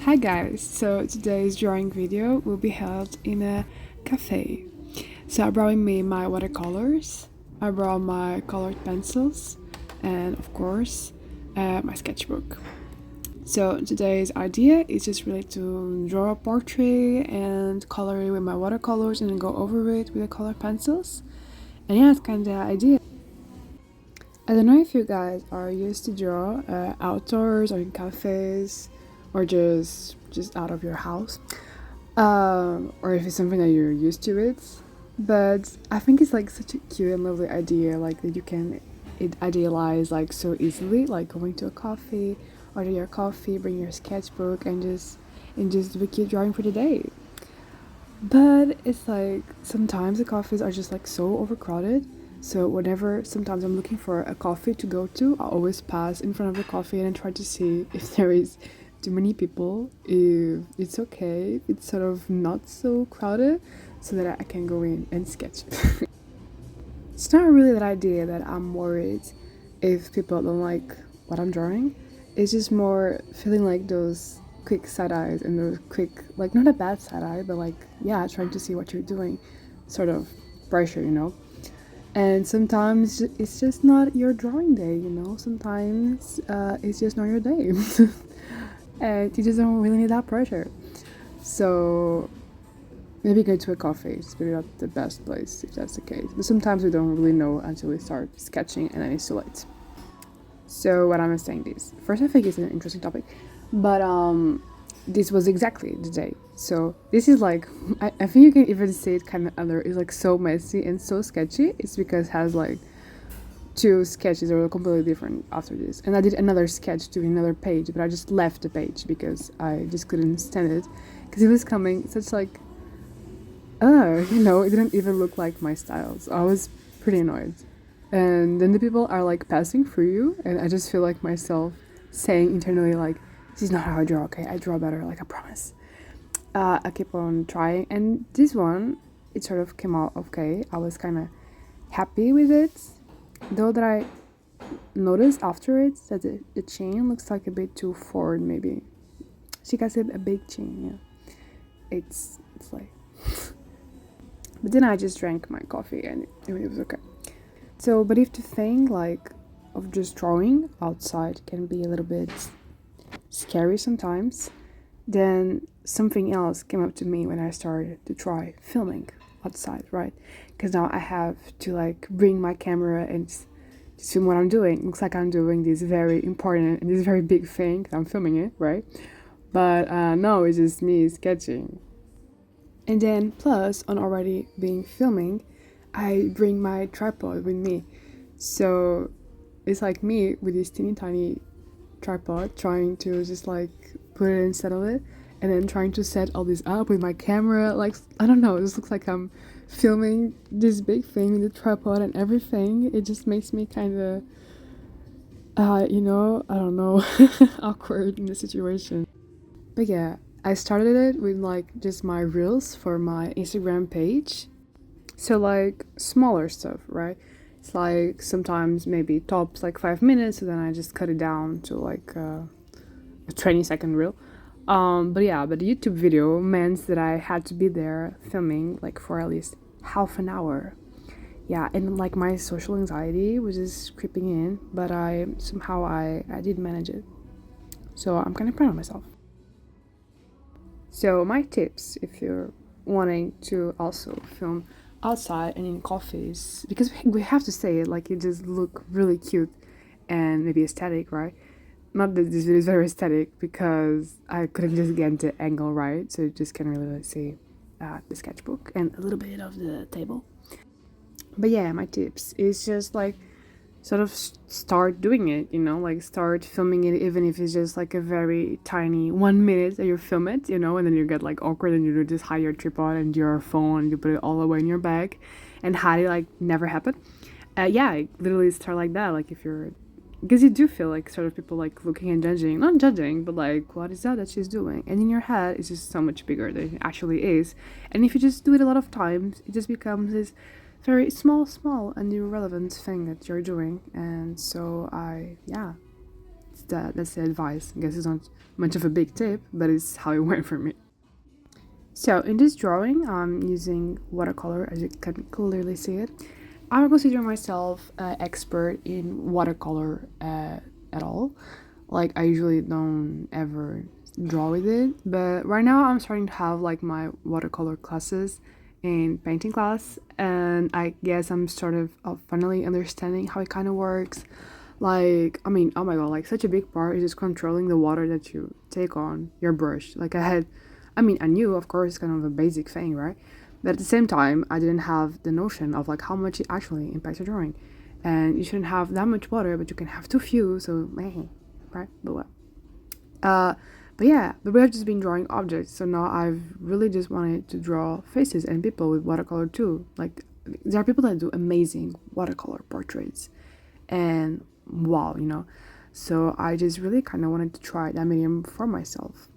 Hi guys, so today's drawing video will be held in a cafe. So I brought with me my watercolors, I brought my colored pencils, and of course my sketchbook. So today's idea is just really to draw a portrait and color it with my watercolors and then go over it with the colored pencils. And yeah, it's kind of the idea. I don't know if you guys are used to draw outdoors or in cafes or just out of your house, or if it's something that you're used to it. But I think it's like such a cute and lovely idea, like that you can idealize like so easily, like going to a coffee, order your coffee, bring your sketchbook, and just do a cute drawing for the day. But it's like sometimes the coffees are just like so overcrowded. So whenever sometimes I'm looking for a coffee to go to, I always pass in front of the coffee and try to see if there is too many people, if it's okay, if it's sort of not so crowded, so that I can go in and sketch. It's not really that idea that I'm worried if people don't like what I'm drawing. It's just more feeling like those quick side eyes and those quick, like not a bad side eye, but like, yeah, trying to see what you're doing, sort of pressure. And sometimes it's just not your drawing day. Sometimes it's just not your day. And you just don't really need that pressure. So maybe go to a coffee. It's maybe not the best place if that's the case. But sometimes we don't really know until we start sketching and then it's too late. So what am I saying this? First, I think it's an interesting topic. But this was exactly the day. So this is like, I think you can even say it kind of under, it's like so messy and so sketchy. It's because it has like two sketches that were completely different after this. And I did another sketch to another page, but I just left the page because I just couldn't stand it. Because it was coming such like, it didn't even look like my style. So I was pretty annoyed. And then the people are like passing through you, and I just feel like myself saying internally like, this is not how I draw, okay? I draw better, like I promise. I keep on trying, and this one, it sort of came out okay. I was kind of happy with it, though that I noticed after it that the chain looks like a bit too forward, maybe. She got a big chain, yeah. It's like, but then I just drank my coffee and it was okay. So, but if the thing like of just drawing outside can be a little bit scary sometimes, then something else came up to me when I started to try filming outside, right? Because now I have to like bring my camera and just film what I'm doing. It looks like I'm doing this very important and this very big thing. I'm filming it, right? But no, it's just me sketching. And then plus on already being filming, I bring my tripod with me. So it's like me with this teeny tiny tripod trying to just like put it and settle it, and then trying to set all this up with my camera. Like, I don't know, it just looks like I'm filming this big thing with the tripod and everything. It just makes me kind of I don't know, awkward in the situation. But yeah, I started it with like just my reels for my Instagram page. So like smaller stuff, right? It's like sometimes maybe tops like 5 minutes, so then I just cut it down to like a 20-second reel. But the YouTube video meant that I had to be there filming like for at least half an hour. Yeah, and like my social anxiety was just creeping in, but I did manage it. So I'm kind of proud of myself. So my tips, if you're wanting to also film outside and in coffees, because we have to say it, like it just look really cute and maybe aesthetic, right? Not that this video is very aesthetic because I couldn't just get the angle right, so you just can really see the sketchbook and a little bit of the table. But yeah, my tips is just like sort of start doing it, like start filming it, even if it's just like a very tiny 1 minute that you film it, and then you get like awkward and you just hide your tripod and your phone and you put it all the way in your bag and hide it like never happened. Literally start like that, like if you're, because you do feel like sort of people like looking and judging, not judging, but like, what is that she's doing? And in your head it's just so much bigger than it actually is. And if you just do it a lot of times, it just becomes this very small and irrelevant thing that you're doing. And so That's the advice. I guess it's not much of a big tip, but it's how it went for me. So in this drawing, I'm using watercolor, as you can clearly see it. I don't consider myself an expert in watercolor at all. Like, I usually don't ever draw with it, but right now I'm starting to have like my watercolor classes in painting class, and I guess I'm sort of finally understanding how it kind of works. Like, I mean, oh my god, like such a big part is just controlling the water that you take on your brush. Like, I mean, I knew, of course, it's kind of a basic thing, right? But at the same time, I didn't have the notion of like how much it actually impacts your drawing. And you shouldn't have that much water, but you can have too few, so meh, right? But what? Uh, but yeah, but we have just been drawing objects, so now I've really just wanted to draw faces and people with watercolor too. Like, there are people that do amazing watercolor portraits, and wow, you know. So I just really kind of wanted to try that medium for myself.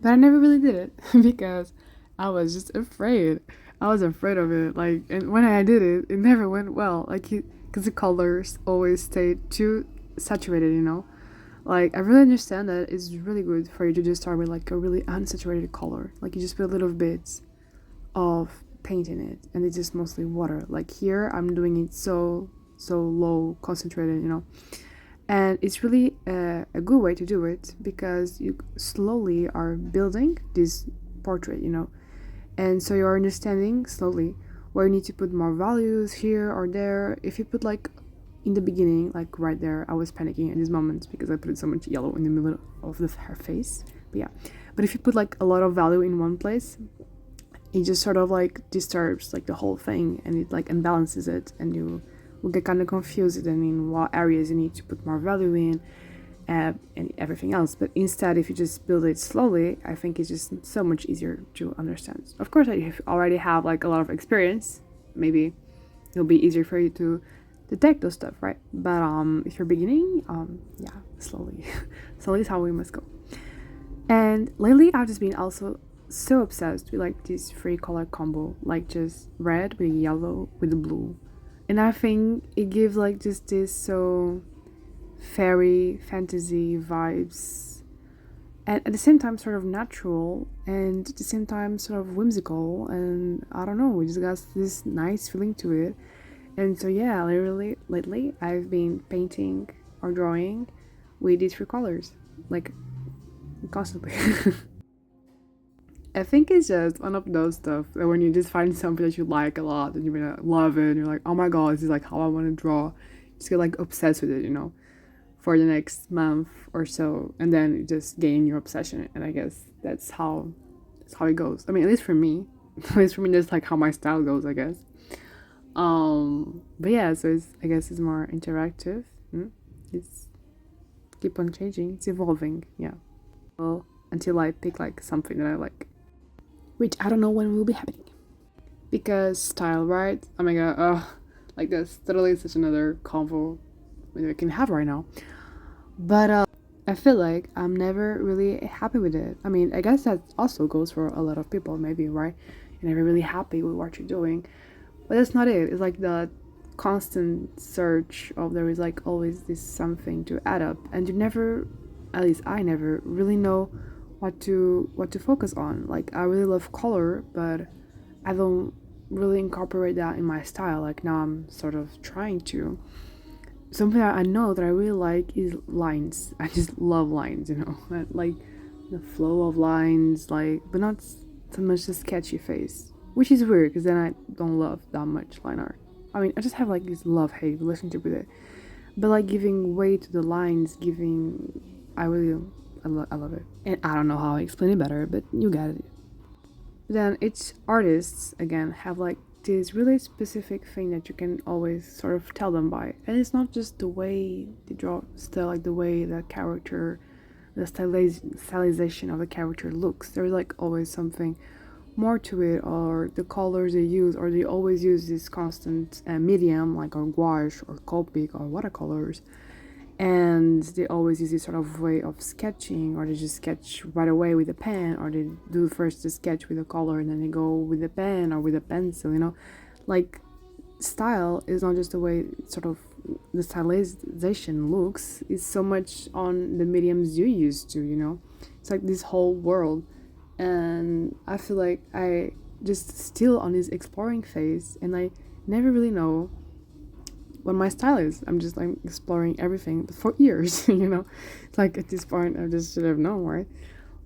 But I never really did it because I was just afraid. I was afraid of it. Like, and when I did it, it never went well. Like, because the colors always stayed too saturated, you know? Like, I really understand that it's really good for you to just start with like a really unsaturated color. Like, you just put little bits of paint in it, and it's just mostly water. Like, here, I'm doing it so low concentrated, you know? And it's really a good way to do it because you slowly are building this portrait, you know. And so you're understanding slowly where you need to put more values here or there. If you put like in the beginning, like right there, I was panicking in this moment because I put so much yellow in the middle of her face. But yeah, but if you put like a lot of value in one place, it just sort of like disturbs like the whole thing, and it like imbalances it, and you will get kind of confused in what areas you need to put more value in, and everything else. But instead, if you just build it slowly, I think it's just so much easier to understand. Of course, if you already have like a lot of experience, maybe it'll be easier for you to detect those stuff, right? But if you're beginning, yeah, slowly slowly is how we must go. And lately I've just been also so obsessed with like this three color combo, like just red with yellow with the blue. And I think it gives like just this so fairy fantasy vibes, and at the same time sort of natural, and at the same time sort of whimsical, and I don't know, we just got this nice feeling to it. And so yeah, literally lately I've been painting or drawing with these three colors, like constantly. I think it's just one of those stuff that when you just find something that you like a lot and you really love it, and you're like, oh my god, this is like how I want to draw. Just get like obsessed with it, you know, for the next month or so, and then you just gain your obsession. And I guess that's how it goes. I mean, at least for me, at least for me, that's like how my style goes, I guess. But yeah, so I guess it's more interactive. It's keep on changing. It's evolving. Yeah. Well, until I pick like something that I like, which I don't know when will be happening. Because style, right? Oh my god, like that's totally such another convo we can have right now. But I feel like I'm never really happy with it. I mean, I guess that also goes for a lot of people, maybe, right? You're never really happy with what you're doing. But that's not it. It's like the constant search of there is like always this something to add up, and you never, at least I never really know what to focus on. Like, I really love color, but I don't really incorporate that in my style. Like, now I'm sort of trying to. Something that I know that I really like is lines. I just love lines, you know, like the flow of lines, like, but not so much the sketchy face, which is weird because then I don't love that much line art. I mean, I just have like this love-hate relationship with it. But like giving way to the lines, I love it. And I don't know how I explain it better, but you get it. Then each artists, again, have like this really specific thing that you can always sort of tell them by. And it's not just the way they draw, still like the way the character, the stylization of the character looks. There's like always something more to it, or the colors they use, or they always use this constant medium like or gouache or Copic or watercolors, and they always use this sort of way of sketching, or they just sketch right away with a pen, or they do first the sketch with a color and then they go with a pen or with a pencil, you know. Like, style is not just the way it sort of the stylization looks is so much on the mediums you used to, you know. It's like this whole world, and I feel like I just still on this exploring phase, and I never really know what my style is. I'm just like exploring everything for years, you know. It's like at this point I just should have known, right?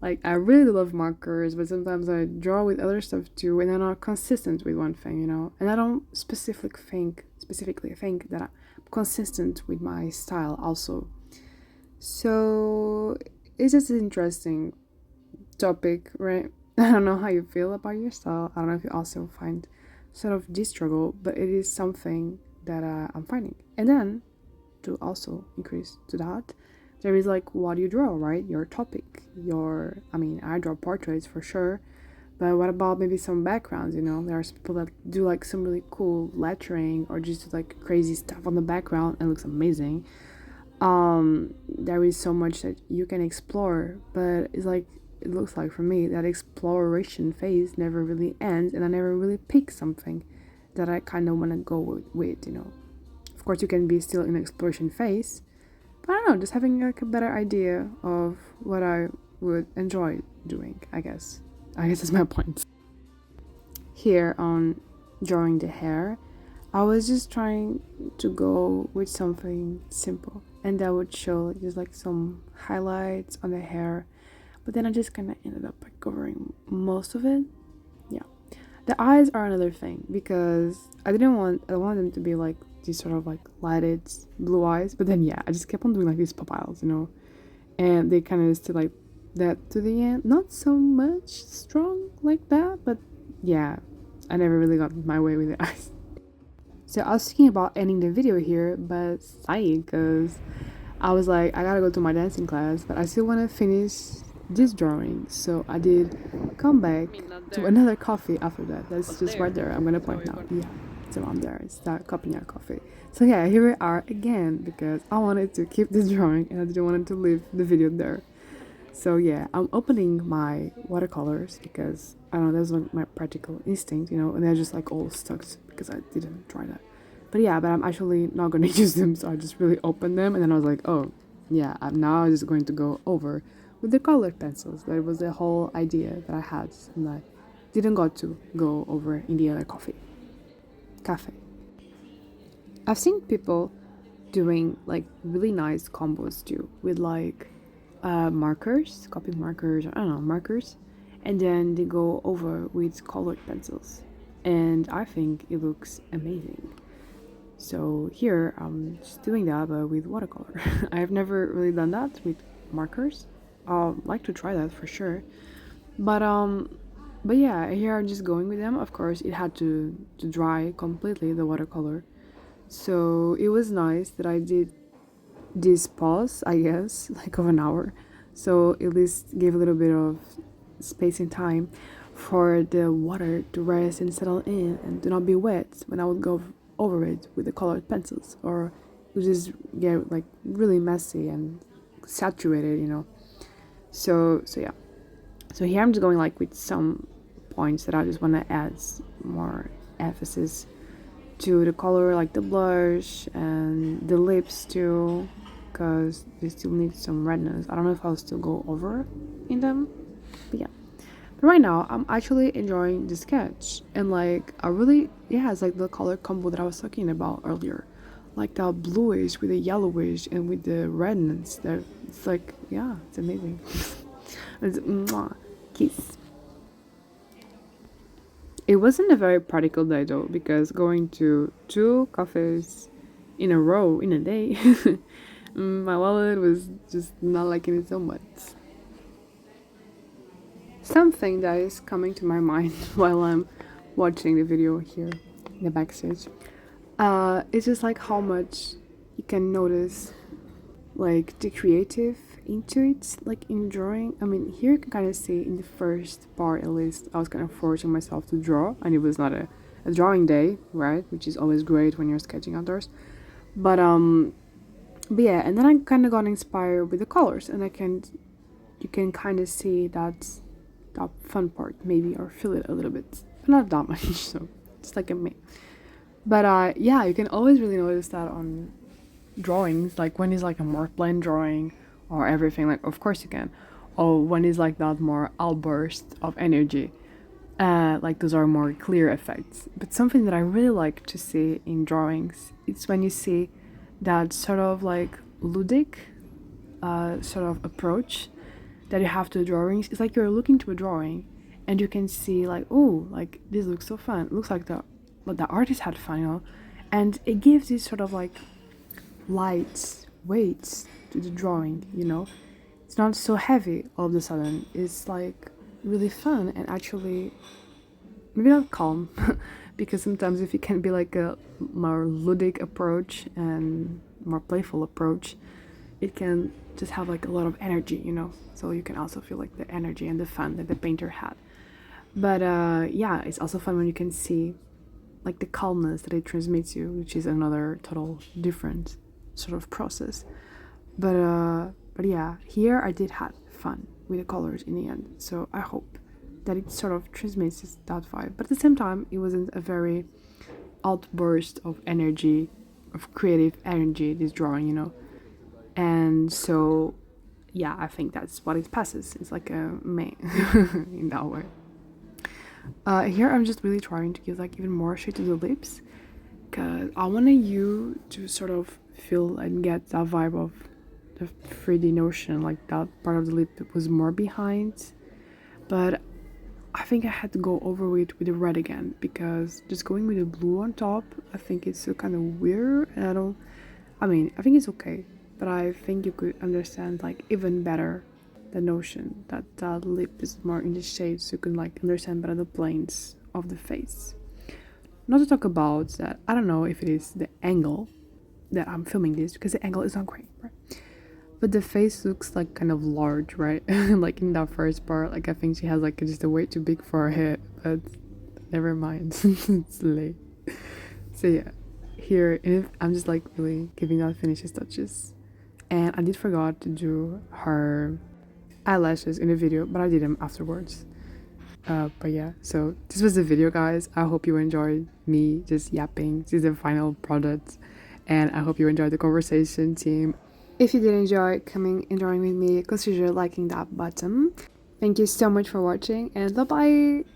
Like I really love markers, but sometimes I draw with other stuff too, and I'm not consistent with one thing, you know. And I don't specifically think that I'm consistent with my style also. So it's just an interesting topic, right? I don't know how you feel about your style. I don't know if you also find sort of this struggle, but it is something that I'm finding. And then to also increase to that, there is like what you draw, right? Your topic, I mean, I draw portraits for sure, but what about maybe some backgrounds, you know? There's people that do like some really cool lettering or just like crazy stuff on the background and it looks amazing. There is so much that you can explore, but it's like, it looks like for me that exploration phase never really ends, and I never really pick something that I kind of want to go with, you know. Of course, you can be still in exploration phase, but I don't know, just having like a better idea of what I would enjoy doing, I guess. I guess that's my point. Here on drawing the hair, I was just trying to go with something simple, and that would show just like some highlights on the hair, but then I just kind of ended up like covering most of it. Yeah, the eyes are another thing because I wanted them to be like these sort of like lighted blue eyes, but then yeah, I just kept on doing like these pupils, you know, and they kind of still like that to the end, not so much strong like that, but yeah, I never really got my way with the eyes. So I was thinking about ending the video here, but sorry, because I was like, I gotta go to my dancing class, but I still want to finish this drawing. So I did come back to another coffee after that. That's just right there. I'm gonna point out. Yeah, it's around there. It's that Copignac coffee. So yeah, here we are again because I wanted to keep this drawing and I didn't want to leave the video there. So yeah, I'm opening my watercolors because I don't know, that's like my practical instinct, you know, and they're just like all stuck because I didn't try that. But yeah, but I'm actually not going to use them, so I just really opened them, and then I was like, oh yeah, I'm now just going to go over with the colored pencils. That was the whole idea that I had, and I didn't got to go over in the other cafe. I've seen people doing like really nice combos too with like markers, copy markers, I don't know, markers, and then they go over with colored pencils, and I think it looks amazing. So here I'm just doing that, but with watercolor. I have never really done that with markers. I'd like to try that for sure, but yeah, here I'm just going with them. Of course, it had to dry completely, the watercolor, so it was nice that I did this pause, I guess, like of an hour, so at least gave a little bit of space and time for the water to rest and settle in and to not be wet when I would go over it with the colored pencils, or it would just get like really messy and saturated, you know. So yeah, so here I'm just going like with some points that I just want to add more emphasis to the color, like the blush and the lips too, because they still need some redness. I don't know if I'll still go over in them, but yeah. But right now, I'm actually enjoying the sketch, and like I really, yeah, it's like the color combo that I was talking about earlier, like that bluish with the yellowish and with the redness. That it's like, yeah, it's amazing. It's mwah, kiss. It wasn't a very practical day though, because going to 2 cafes in a row in a day, my wallet was just not liking it so much. Something that is coming to my mind while I'm watching the video here in the backstage, it's just like how much you can notice like the creative into it, like in drawing. I mean, here you can kind of see in the first part at least I was kind of forcing myself to draw, and it was not a drawing day, right, which is always great when you're sketching outdoors, but yeah, and then I kind of got inspired with the colors, and you can kind of see that fun part maybe, or feel it a little bit, but not that much. So it's like a me. But yeah, you can always really notice that on drawings, like when it's like a more plain drawing or everything, like of course you can, or when it's like that more outburst of energy, like those are more clear effects. But something that I really like to see in drawings, it's when you see that sort of like ludic sort of approach that you have to the drawings. It's like you're looking to a drawing and you can see like, oh, like this looks so fun. It looks like the artist had fun, you know, and it gives this sort of like light weight to the drawing, you know. It's not so heavy all of a sudden. It's like really fun and actually maybe not calm because sometimes if it can be like a more ludic approach and more playful approach, it can just have like a lot of energy, you know, so you can also feel like the energy and the fun that the painter had. But yeah, it's also fun when you can see like the calmness that it transmits you, which is another total different sort of process. But yeah, here I did have fun with the colors in the end, so I hope that it sort of transmits that vibe. But at the same time, it wasn't a very outburst of energy, of creative energy, this drawing, you know. And so yeah, I think that's what it passes. It's like a meh in that way. Here I'm just really trying to give like even more shade to the lips because I wanted you to sort of feel and get that vibe of the 3D notion, like that part of the lip that was more behind. But I think I had to go over it with the red again because just going with the blue on top, I think it's so kind of weird, and I think it's okay, but I think you could understand like even better the notion that the lip is more in the shade, so you can like understand better the planes of the face. Not to talk about that, I don't know if it is the angle that I'm filming this because the angle is not great, right? But the face looks like kind of large, right? Like in that first part, like I think she has like just a way too big forehead, but never mind. It's late. So yeah, here I'm just like really giving that finishes touches. And I did forgot to do her eyelashes in the video, but I did them afterwards. But yeah, so this was the video, guys. I hope you enjoyed me just yapping. This is the final product, and I hope you enjoyed the conversation, team. If you did enjoy coming and drawing with me, consider liking that button. Thank you so much for watching, and bye bye.